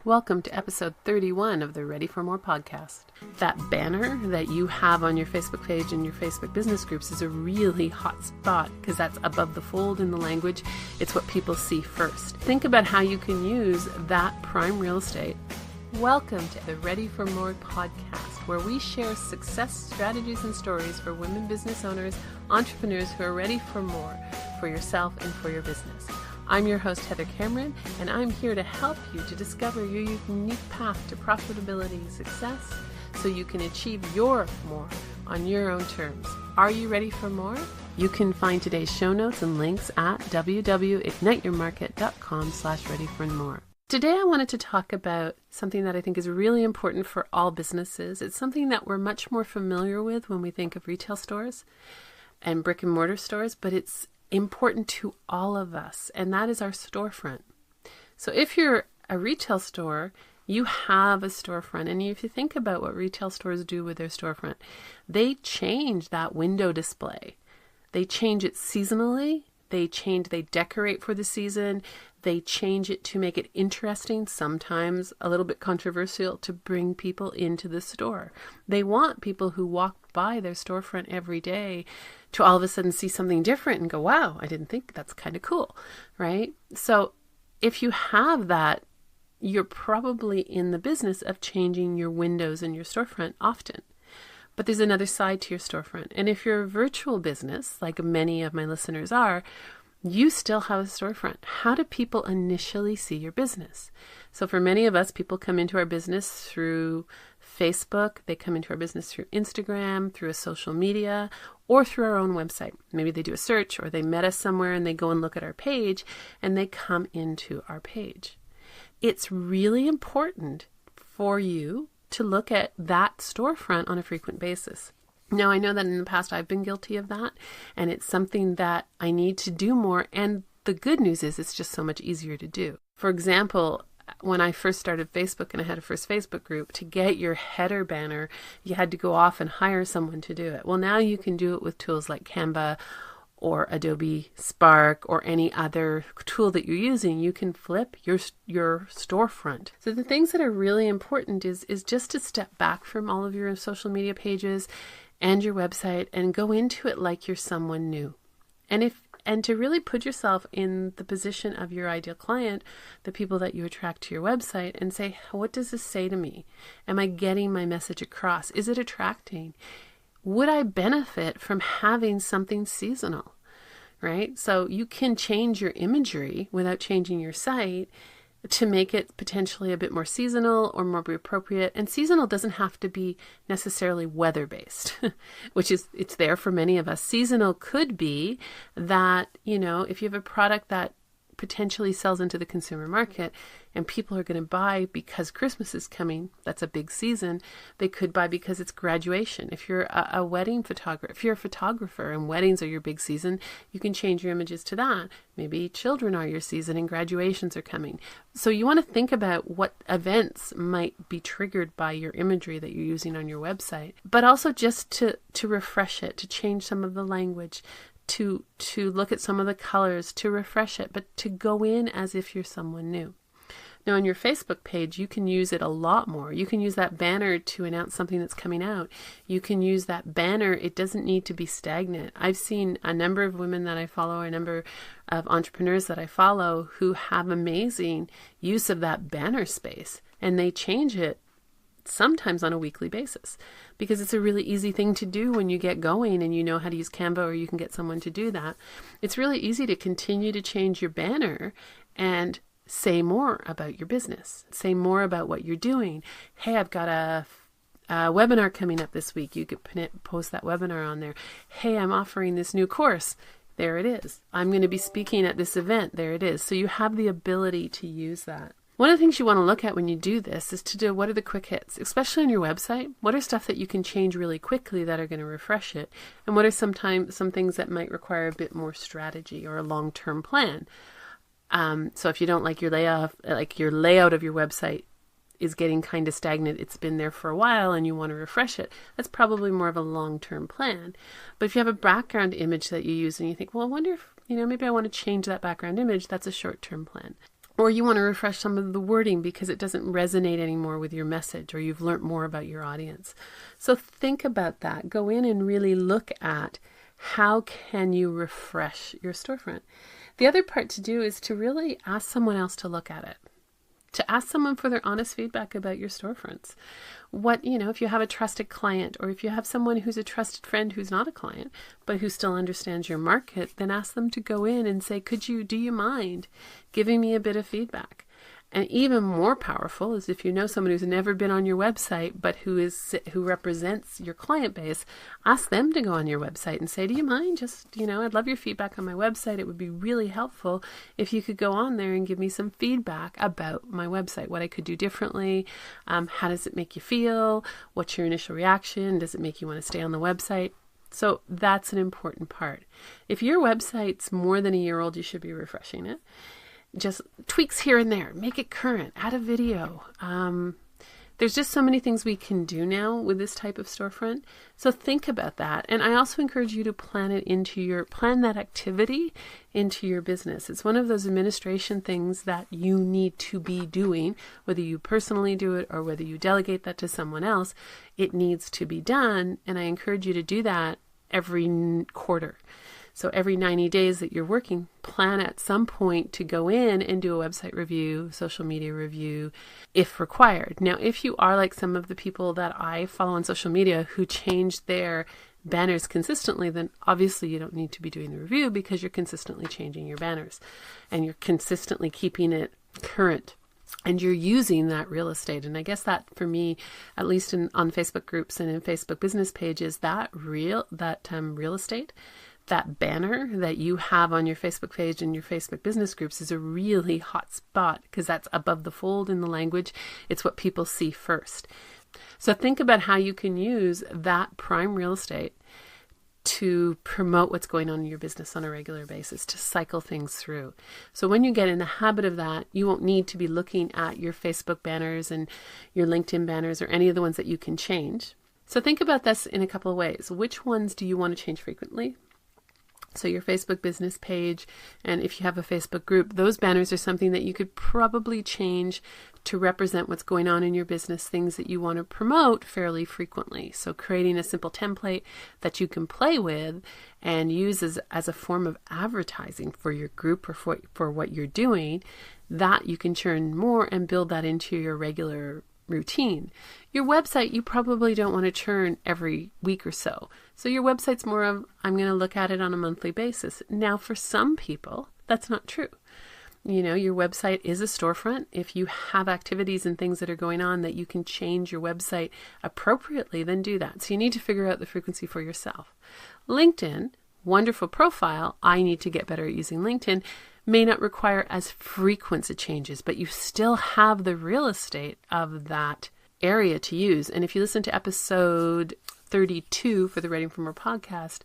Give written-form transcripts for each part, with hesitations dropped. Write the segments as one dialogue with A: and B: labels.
A: Welcome to episode 31 of the Ready for More podcast. That banner that you have on your Facebook page and your Facebook business groups is a really hot spot because that's above the fold in the language. It's what people see first. Think about how you can use that prime real estate. Welcome to the Ready for More podcast, where we share success strategies and stories for women business owners, entrepreneurs who are ready for more for yourself and for your business. I'm your host, Heather Cameron, and I'm here to help you to discover your unique path to profitability and success so you can achieve your more on your own terms. Are you ready for more? You can find today's show notes and links at www.igniteyourmarket.com/readyformore. Today I wanted to talk about something that I think is really important for all businesses. It's something that we're much more familiar with when we think of retail stores and brick and mortar stores, but it's important to all of us, and that is our storefront. So if you're a retail store, you have a storefront, and if you think about what retail stores do with their storefront, they change that window display. They change it seasonally. They decorate for the season. They change it to make it interesting, sometimes a little bit controversial, to bring people into the store. They want people who walk by their storefront every day to all of a sudden see something different and go, wow, I didn't think that's kind of cool, right? So if you have that, you're probably in the business of changing your windows in your storefront often. But there's another side to your storefront. And if you're a virtual business, like many of my listeners are, you still have a storefront. How do people initially see your business? So for many of us, people come into our business through Facebook, they come into our business through Instagram, through a social media, or through our own website. Maybe they do a search, or they met us somewhere and they go and look at our page and they come into our page. It's really important for you to look at that storefront on a frequent basis. Now, I know that in the past I've been guilty of that, and it's something that I need to do more. And the good news is it's just so much easier to do. For example, when I first started Facebook and I had a first Facebook group, to get your header banner, you had to go off and hire someone to do it. Well, now you can do it with tools like Canva or Adobe Spark or any other tool that you're using. You can flip your storefront. So the things that are really important is just to step back from all of your social media pages and your website and go into it like you're someone new. And to really put yourself in the position of your ideal client, the people that you attract to your website, and say, what does this say to me? Am I getting my message across? Is it attracting? Would I benefit from having something seasonal, right? So you can change your imagery without changing your site to make it potentially a bit more seasonal or more appropriate. And seasonal doesn't have to be necessarily weather-based, it's there for many of us. Seasonal could be that, if you have a product that potentially sells into the consumer market and people are going to buy because Christmas is coming, that's a big season. They could buy because it's graduation. If you're a wedding photographer, if you're a photographer and weddings are your big season, you can change your images to that. Maybe children are your season and graduations are coming. So you want to think about what events might be triggered by your imagery that you're using on your website, but also just to refresh it, to change some of the language, to look at some of the colors, to refresh it, but to go in as if you're someone new. Now, on your Facebook page, you can use it a lot more. You can use that banner to announce something that's coming out. You can use that banner. It doesn't need to be stagnant. I've seen a number of women that I follow, a number of entrepreneurs that I follow who have amazing use of that banner space, and they change it sometimes on a weekly basis because it's a really easy thing to do when you get going and you know how to use Canva, or you can get someone to do that. It's really easy to continue to change your banner and say more about your business, say more about what you're doing. Hey, I've got a webinar coming up this week. You could post that webinar on there. Hey, I'm offering this new course. There it is. I'm going to be speaking at this event. There it is. So you have the ability to use that. One of the things you want to look at when you do this is to do what are the quick hits, especially on your website. What are stuff that you can change really quickly that are going to refresh it? And what are some things that might require a bit more strategy or a long-term plan? So if you don't like your layout of your website is getting kind of stagnant, it's been there for a while and you want to refresh it, that's probably more of a long-term plan. But if you have a background image that you use and you think, well, I wonder if, maybe I want to change that background image, that's a short-term plan. Or you want to refresh some of the wording because it doesn't resonate anymore with your message, or you've learned more about your audience. So think about that. Go in and really look at how can you refresh your storefront. The other part to do is to really ask someone else to look at it. To ask someone for their honest feedback about your storefronts. If you have a trusted client, or if you have someone who's a trusted friend who's not a client, but who still understands your market, then ask them to go in and say, do you mind giving me a bit of feedback? And even more powerful is if you know someone who's never been on your website, but who represents your client base, ask them to go on your website and say, do you mind I'd love your feedback on my website. It would be really helpful if you could go on there and give me some feedback about my website, what I could do differently. How does it make you feel? What's your initial reaction? Does it make you want to stay on the website? So that's an important part. If your website's more than a year old, you should be refreshing it. Just tweaks here and there, make it current, add a video. There's just so many things we can do now with this type of storefront. So think about that. And I also encourage you to plan that activity into your business. It's one of those administration things that you need to be doing, whether you personally do it or whether you delegate that to someone else. It needs to be done. And I encourage you to do that every quarter. So every 90 days that you're working, plan at some point to go in and do a website review, social media review, if required. Now, if you are like some of the people that I follow on social media who change their banners consistently, then obviously you don't need to be doing the review because you're consistently changing your banners and you're consistently keeping it current. And you're using that real estate. And I guess that for me, at least on Facebook groups and in Facebook business pages, that real estate, that banner that you have on your Facebook page and your Facebook business groups is a really hot spot because that's above the fold in the language. It's what people see first. So think about how you can use that prime real estate to promote what's going on in your business on a regular basis, to cycle things through. So when you get in the habit of that, you won't need to be looking at your Facebook banners and your LinkedIn banners or any of the ones that you can change. So think about this in a couple of ways. Which ones do you want to change frequently? So your Facebook business page, and if you have a Facebook group, those banners are something that you could probably change to represent what's going on in your business, things that you want to promote fairly frequently. So creating a simple template that you can play with and use as a form of advertising for your group or for what you're doing, that you can churn more and build that into your regular routine. Your website, you probably don't want to churn every week or so. So your website's more of, I'm going to look at it on a monthly basis. Now, for some people, that's not true. Your website is a storefront. If you have activities and things that are going on that you can change your website appropriately, then do that. So you need to figure out the frequency for yourself. LinkedIn, wonderful profile. I need to get better at using LinkedIn. May not require as frequent a changes, but you still have the real estate of that area to use. And if you listen to episode 32 for the Writing for More podcast,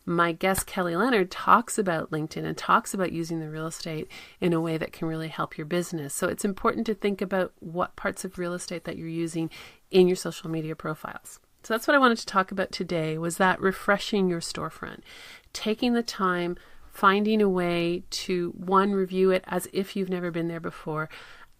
A: my guest Kelly Leonard talks about LinkedIn and talks about using the real estate in a way that can really help your business. So it's important to think about what parts of real estate that you're using in your social media profiles. So that's what I wanted to talk about today, was that refreshing your storefront, taking the time, finding a way to, one, review it as if you've never been there before.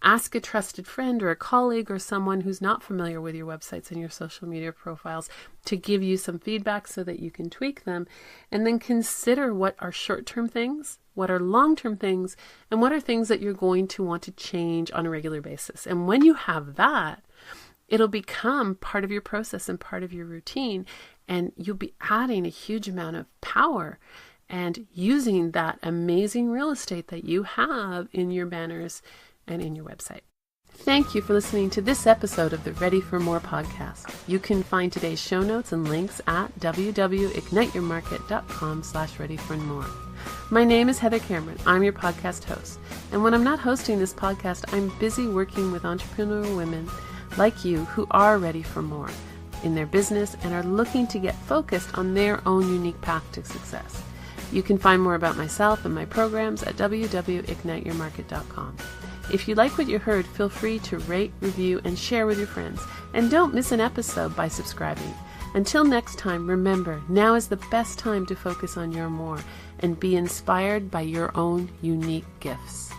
A: Ask a trusted friend or a colleague or someone who's not familiar with your websites and your social media profiles to give you some feedback so that you can tweak them. And then consider what are short-term things, what are long-term things, and what are things that you're going to want to change on a regular basis. And when you have that, it'll become part of your process and part of your routine, and you'll be adding a huge amount of power and using that amazing real estate that you have in your banners and in your website. Thank you for listening to this episode of the Ready for More podcast. You can find today's show notes and links at www.igniteyourmarket.com/readyformore. My name is Heather Cameron. I'm your podcast host. And when I'm not hosting this podcast, I'm busy working with entrepreneurial women like you who are ready for more in their business and are looking to get focused on their own unique path to success. You can find more about myself and my programs at www.igniteyourmarket.com. If you like what you heard, feel free to rate, review, and share with your friends. And don't miss an episode by subscribing. Until next time, remember, now is the best time to focus on your more and be inspired by your own unique gifts.